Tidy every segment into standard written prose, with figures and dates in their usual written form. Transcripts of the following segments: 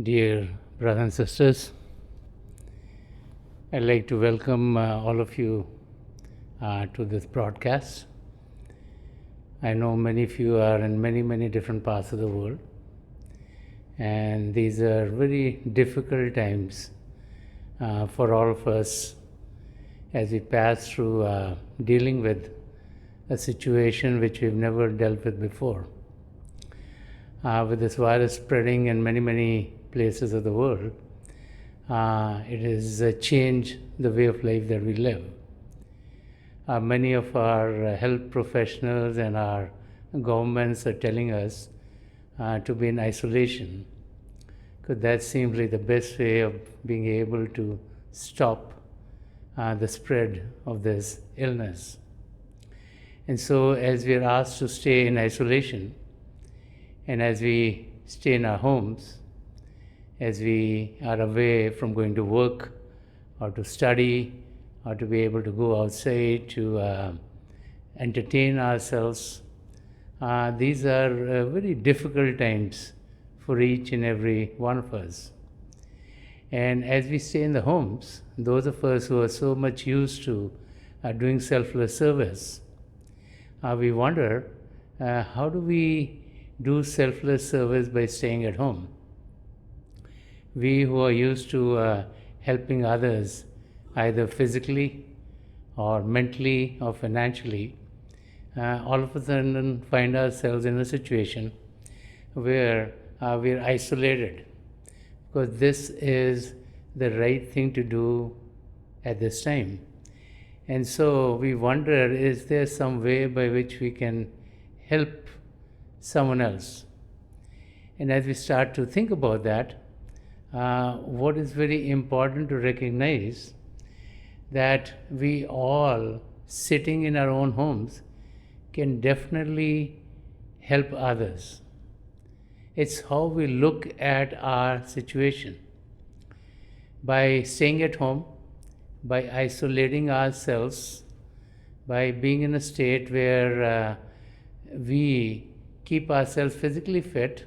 Dear brothers and sisters, I'd like to welcome all of you to this broadcast. I know many of you are in many different parts of the world, and these are very difficult times for all of us as we pass through dealing with a situation which we've never dealt with before. With this virus spreading in many places of the world, it has changed the way of life that we live. Many of our health professionals and our governments are telling us to be in isolation, because that seems like the best way of being able to stop the spread of this illness. And so, as we are asked to stay in isolation, and as we stay in our homes, as we are away from going to work or to study or to be able to go outside to entertain ourselves, these are very difficult times for each and every one of us. And as we stay in the homes, those of us who are so much used to doing selfless service, we wonder, how do we do selfless service by staying at home? We who are used to helping others, either physically or mentally or financially, all of a sudden find ourselves in a situation where we are isolated, because this is the right thing to do at this time. And so we wonder, is there some way by which we can help someone else? And as we start to think about that, what is very important to recognize, that we all sitting in our own homes can definitely help others. It's how we look at our situation. By staying at home, by isolating ourselves, by being in a state where we keep ourselves physically fit,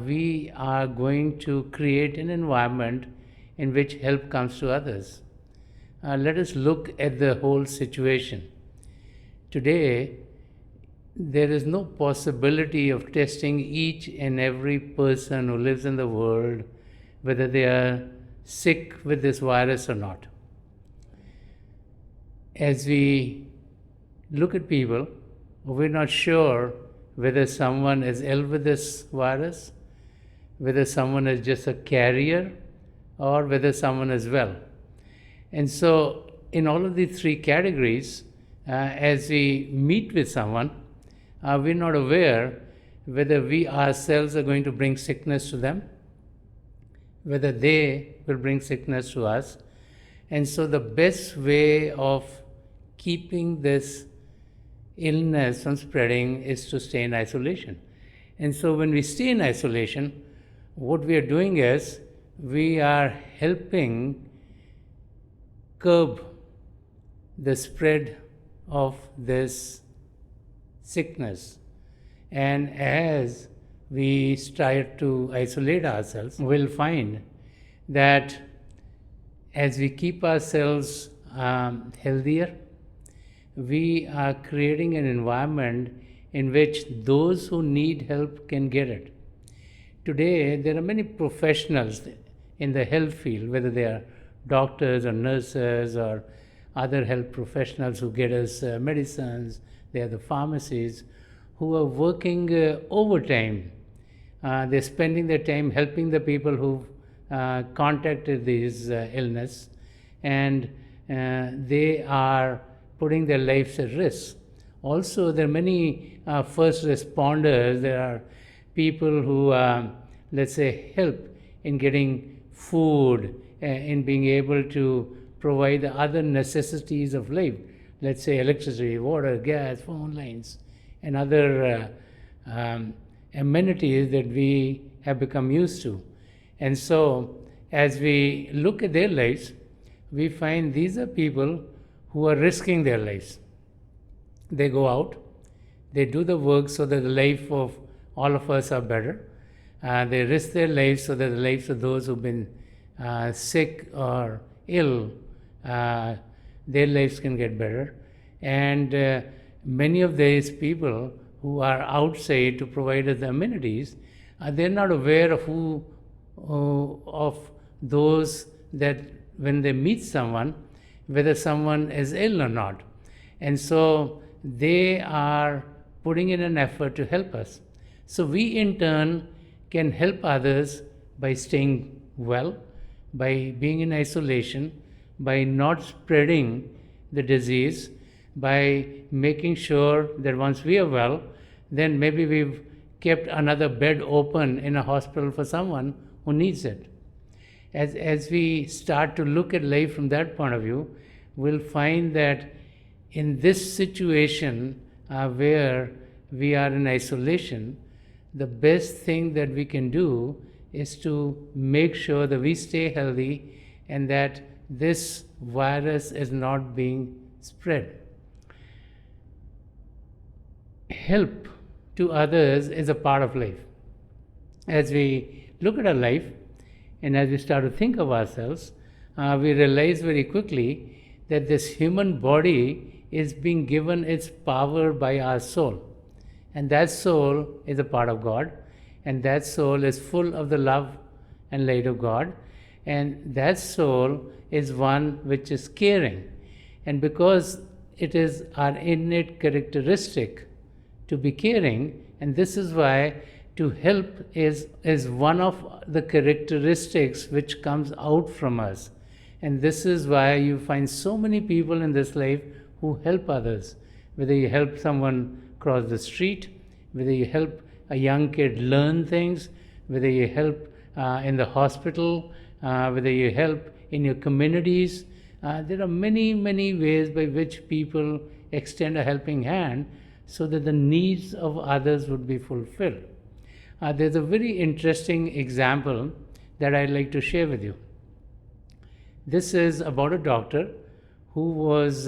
we are going to create an environment in which help comes to others. Let us look at the whole situation. Today, there is no possibility of testing each and every person who lives in the world whether they are sick with this virus or not. As we look at people, we're not sure whether someone is ill with this virus, whether someone is just a carrier, or whether someone is well. And so, in all of these three categories, as we meet with someone, we're not aware whether we ourselves are going to bring sickness to them, whether they will bring sickness to us. And so the best way of keeping this illness from spreading is to stay in isolation. And so when we stay in isolation, what we are doing is we are helping curb the spread of this sickness. And as we start to isolate ourselves, we'll find that as we keep ourselves healthier, we are creating an environment in which those who need help can get it. Today, there are many professionals in the health field, whether they are doctors or nurses or other health professionals who get us medicines, they are the pharmacies, who are working overtime. They're spending their time helping the people who've contacted this illness, and they are putting their lives at risk. Also, there are many first responders. There are people who, let's say, help in getting food, in being able to provide the other necessities of life. Let's say electricity, water, gas, phone lines, and other amenities that we have become used to. And so, as we look at their lives, we find these are people who are risking their lives. They go out, they do the work so that the life of all of us are better. They risk their lives so that the lives of those who've been sick or ill, their lives can get better. And many of these people who are outside to provide us the amenities, they're not aware of of those that when they meet someone, whether someone is ill or not. And so they are putting in an effort to help us. So we in turn can help others by staying well, by being in isolation, by not spreading the disease, by making sure that once we are well, then maybe we've kept another bed open in a hospital for someone who needs it. As we start to look at life from that point of view, we'll find that in this situation where we are in isolation, the best thing that we can do is to make sure that we stay healthy and that this virus is not being spread. Help to others is a part of life. As we look at our life and as we start to think of ourselves, we realize very quickly that this human body is being given its power by our soul. And that soul is a part of God, and that soul is full of the love and light of God, and that soul is one which is caring. And because it is our innate characteristic to be caring, and this is why to help is one of the characteristics which comes out from us. And this is why you find so many people in this life who help others, whether you help someone cross the street, whether you help a young kid learn things, whether you help in the hospital, whether you help in your communities. There are many, many ways by which people extend a helping hand so that the needs of others would be fulfilled. There's a very interesting example that I'd like to share with you. This is about a doctor who was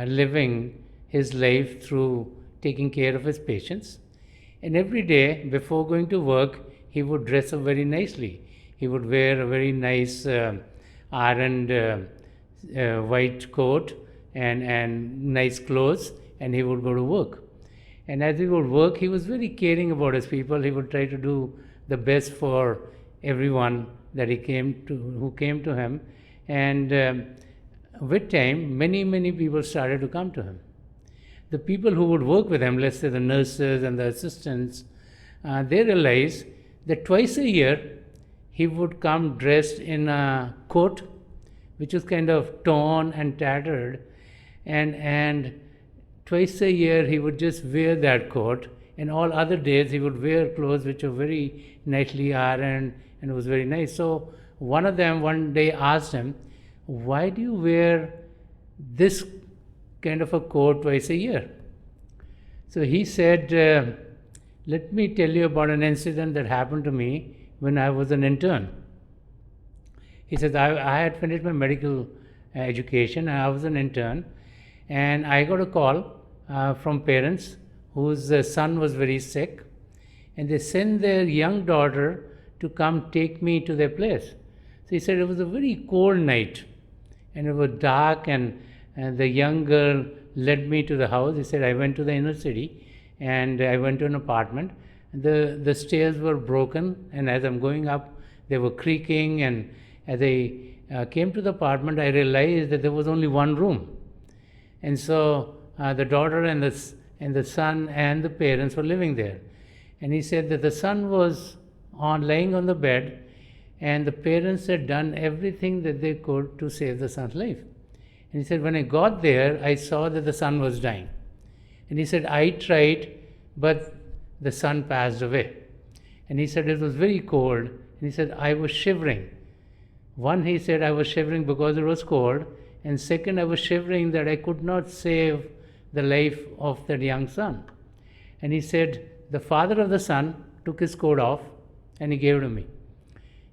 living his life through taking care of his patients. And every day before going to work, he would dress up very nicely. He would wear a very nice ironed white coat and nice clothes, and he would go to work. And as he would work, he was very caring about his people. He would try to do the best for everyone that who came to him. And with time, many, many people started to come to him. The people who would work with him, let's say the nurses and the assistants, they realized that twice a year he would come dressed in a coat which was kind of torn and tattered, and twice a year he would just wear that coat, and all other days he would wear clothes which were very nicely ironed and it was very nice. So one of them one day asked him, "Why do you wear this kind of a coat twice a year?" So he said, "Let me tell you about an incident that happened to me when I was an intern." He says, I had finished my medical education and I was an intern, and I got a call from parents whose son was very sick, and they sent their young daughter to come take me to their place. So he said it was a very cold night and it was dark, and the young girl led me to the house. He said I went to the inner city and I went to an apartment. The stairs were broken, and as I'm going up, they were creaking, and as I came to the apartment, I realized that there was only one room. And so the daughter and the son and the parents were living there. And he said that the son was lying on the bed, and the parents had done everything that they could to save the son's life. And he said, when I got there, I saw that the son was dying. And he said, I tried, but the son passed away. And he said it was very cold. And he said, I was shivering. One, he said, I was shivering because it was cold. And second, I was shivering that I could not save the life of that young son. And he said, the father of the son took his coat off and he gave it to me.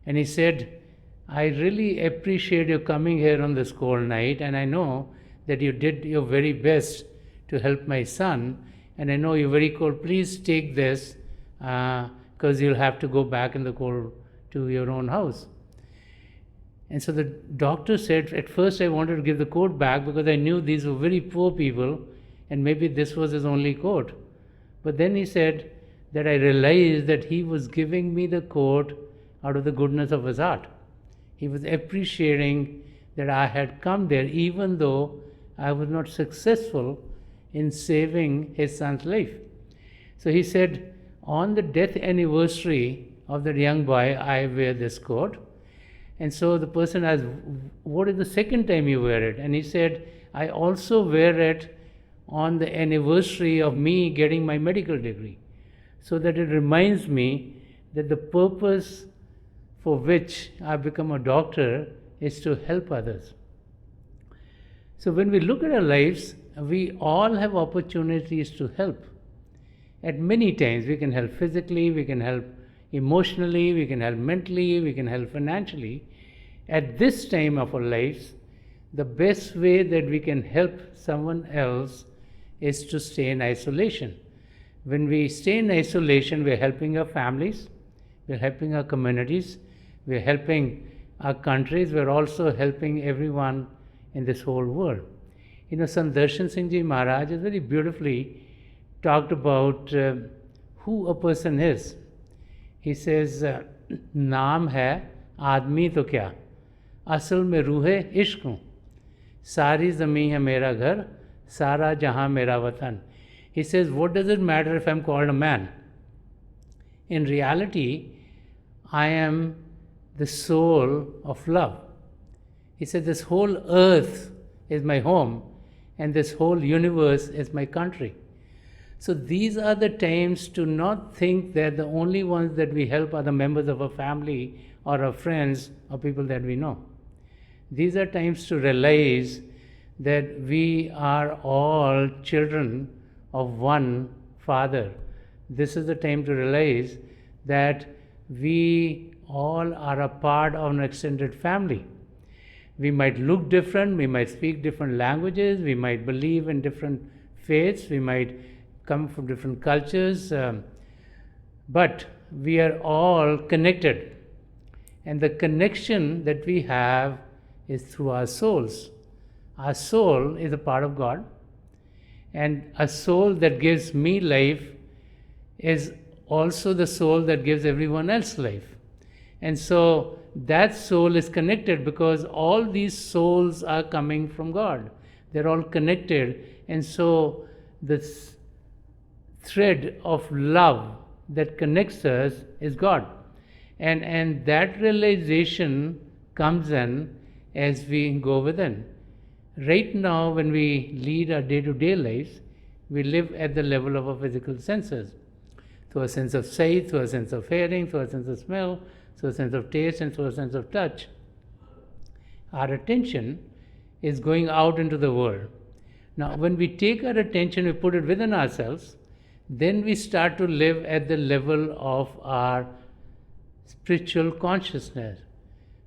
And he said, I really appreciate you coming here on this cold night, and I know that you did your very best to help my son, and I know you're very cold. Please take this because you'll have to go back in the cold to your own house. And so the doctor said, at first I wanted to give the coat back because I knew these were very poor people and maybe this was his only coat. But then he said that I realized that he was giving me the coat out of the goodness of his heart. He was appreciating that I had come there even though I was not successful in saving his son's life. So he said, on the death anniversary of that young boy, I wear this coat. And so the person asked, what is the second time you wear it? And he said, I also wear it on the anniversary of me getting my medical degree, so that it reminds me that the purpose for which I become a doctor is to help others. So when we look at our lives, we all have opportunities to help. At many times, we can help physically, we can help emotionally, we can help mentally, we can help financially. At this time of our lives, the best way that we can help someone else is to stay in isolation. When we stay in isolation, we're helping our families, we're helping our communities, we're helping our countries, we're also helping everyone in this whole world. Sant Darshan Singh Ji Maharaj has very beautifully talked about who a person is. He says, नाम है आदमी तो क्या, असल में रूह इश्क हूँ, सारी ज़मीं है मेरा घर, सारा जहाँ मेरा वतन. He says, what does it matter if I'm called a man? In reality, I am the soul of love. He said, this whole earth is my home and this whole universe is my country. So these are the times to not think that the only ones that we help are the members of our family or our friends or people that we know. These are times to realize that we are all children of one Father. This is the time to realize that we all are a part of an extended family. We might look different, we might speak different languages, we might believe in different faiths, we might come from different cultures, but we are all connected. And the connection that we have is through our souls. Our soul is a part of God, and a soul that gives me life is also the soul that gives everyone else life. And so that soul is connected because all these souls are coming from God. They're all connected, and so this thread of love that connects us is God. And that realization comes in as we go within. Right now, when we lead our day-to-day lives, we live at the level of our physical senses. Through a sense of sight, through a sense of hearing, through a sense of smell, through a sense of taste, and through a sense of touch. Our attention is going out into the world. Now, when we take our attention, we put it within ourselves, then we start to live at the level of our spiritual consciousness.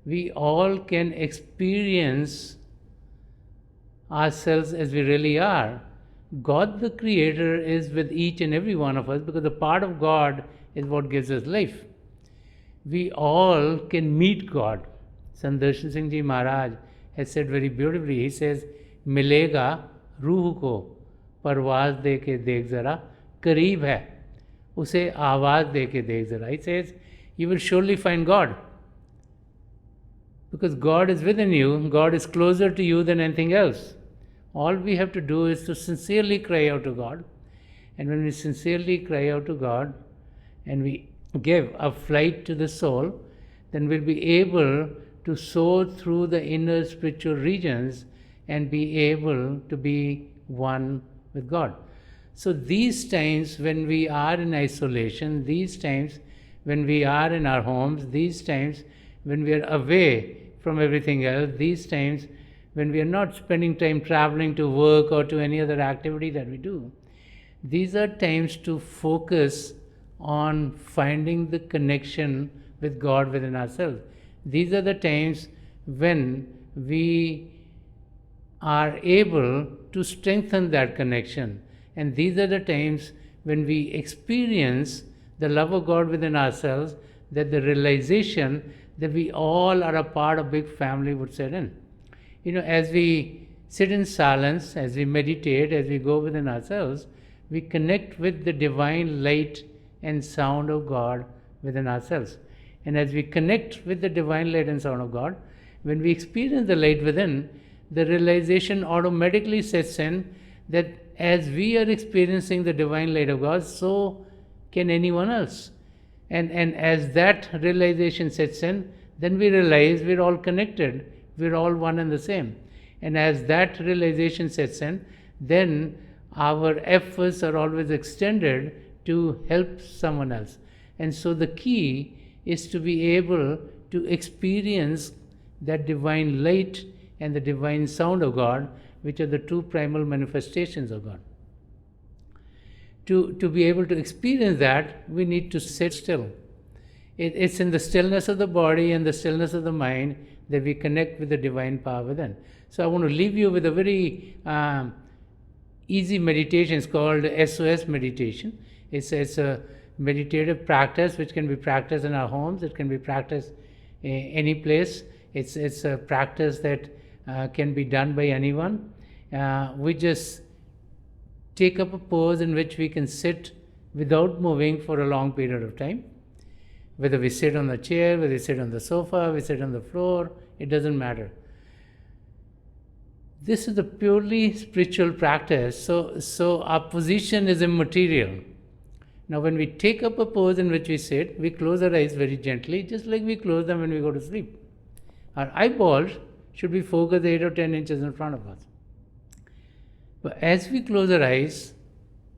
We all can experience ourselves as we really are. God the Creator is with each and every one of us because the part of God is what gives us life. We all can meet God. Sant Darshan Singh Ji Maharaj has said very beautifully, he says, मिलेगा रूह को परवाज दे के देख जरा, करीब है उसे आवाज़ दे के देख जरा. He says, you will surely find God. Because God is within you, God is closer to you than anything else. All we have to do is to sincerely cry out to God. And when we sincerely cry out to God and we give a flight to the soul, then we'll be able to soar through the inner spiritual regions and be able to be one with God. So these times when we are in isolation, these times when we are in our homes, these times when we are away from everything else, these times when we are not spending time traveling to work or to any other activity that we do, these are times to focus on finding the connection with God within ourselves. These are the times when we are able to strengthen that connection. And these are the times when we experience the love of God within ourselves, that the realization that we all are a part of a big family would set in. As we sit in silence, as we meditate, as we go within ourselves, we connect with the divine light and sound of God within ourselves. And as we connect with the divine light and sound of God, when we experience the light within, the realization automatically sets in that as we are experiencing the divine light of God, so can anyone else. And as that realization sets in, then we realize we're all connected, we're all one and the same. And as that realization sets in, then our efforts are always extended to help someone else. And so the key is to be able to experience that divine light and the divine sound of God, which are the two primal manifestations of God. To be able to experience that, we need to sit still. It's in the stillness of the body and the stillness of the mind that we connect with the divine power within. So I want to leave you with a very easy meditation. It's called SOS meditation. It's a meditative practice which can be practiced in our homes. It can be practiced any place. It's a practice that can be done by anyone. We just take up a pose in which we can sit without moving for a long period of time. Whether we sit on the chair, whether we sit on the sofa, we sit on the floor, it doesn't matter. This is a purely spiritual practice, so our position is immaterial. Now when we take up a pose in which we sit, we close our eyes very gently, just like we close them when we go to sleep. Our eyeballs should be focused 8 or 10 inches in front of us. But as we close our eyes,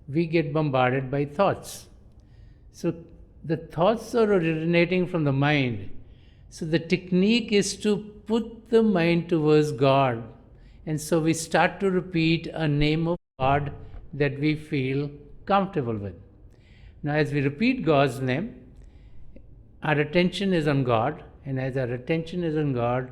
we get bombarded by thoughts. So the thoughts are originating from the mind. So the technique is to put the mind towards God. And so we start to repeat a name of God that we feel comfortable with. Now as we repeat God's name, our attention is on God. And as our attention is on God,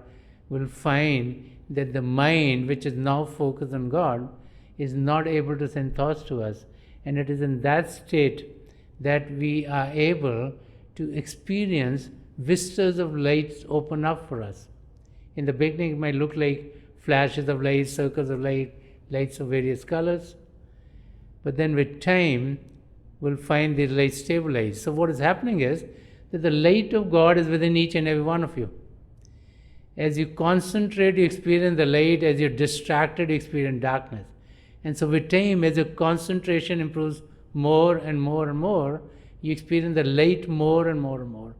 we'll find that the mind, which is now focused on God, is not able to send thoughts to us. And it is in that state that we are able to experience vistas of light open up for us. In the beginning, it might look like flashes of light, circles of light, lights of various colors. But then with time, we'll find the light stabilized. So what is happening is that the light of God is within each and every one of you. As you concentrate, you experience the light. As you're distracted, you experience darkness. And so with time, as your concentration improves more and more and more, you experience the light more and more and more.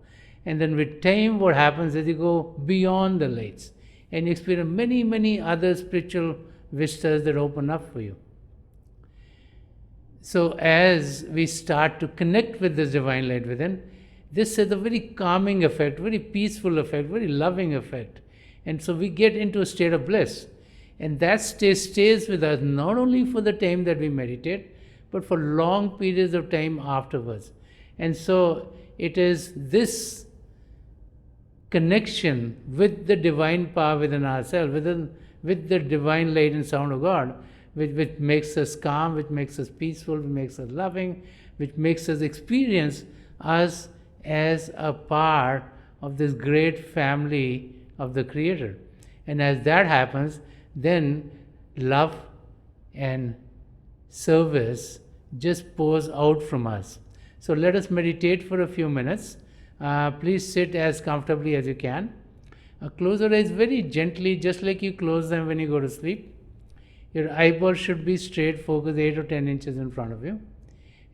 And then with time, what happens is you go beyond the lights and you experience many, many other spiritual vistas that open up for you. So as we start to connect with this divine light within, this has a very calming effect, very peaceful effect, very loving effect. And so we get into a state of bliss. And that state stays with us not only for the time that we meditate, but for long periods of time afterwards. And so it is this connection with the divine power within ourselves, with the divine light and sound of God, which makes us calm, which makes us peaceful, which makes us loving, which makes us experience us as a part of this great family of the Creator. And as that happens, then love and service just pours out from us. So let us meditate for a few minutes. Please sit as comfortably as you can. Close your eyes very gently, just like you close them when you go to sleep. Your eyeballs should be straight, focused 8 or 10 inches in front of you.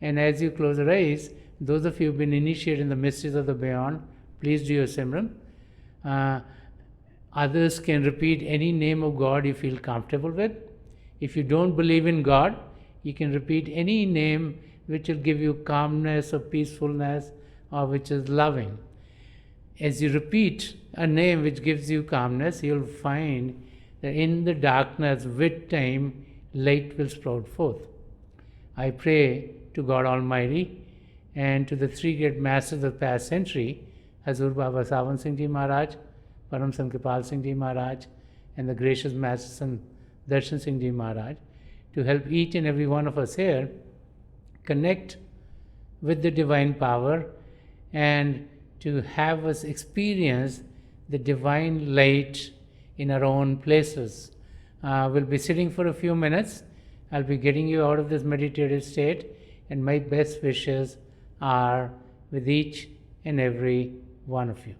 And as you close your eyes, those of you who have been initiated in the mysteries of the beyond, please do your Simran. Others can repeat any name of God you feel comfortable with. If you don't believe in God, you can repeat any name which will give you calmness or peacefulness or which is loving. As you repeat a name which gives you calmness, you'll find that in the darkness, with time, light will sprout forth. I pray to God Almighty and to the three great masters of the past century, Hazur Baba Sawan Singh Ji Maharaj, Param Sant Kripal Singh Ji Maharaj, and the gracious Master Sant Darshan Singh Ji Maharaj, to help each and every one of us here connect with the divine power and to have us experience the divine light in our own places. We'll be sitting for a few minutes. I'll be getting you out of this meditative state, and my best wishes are with each and every one of you.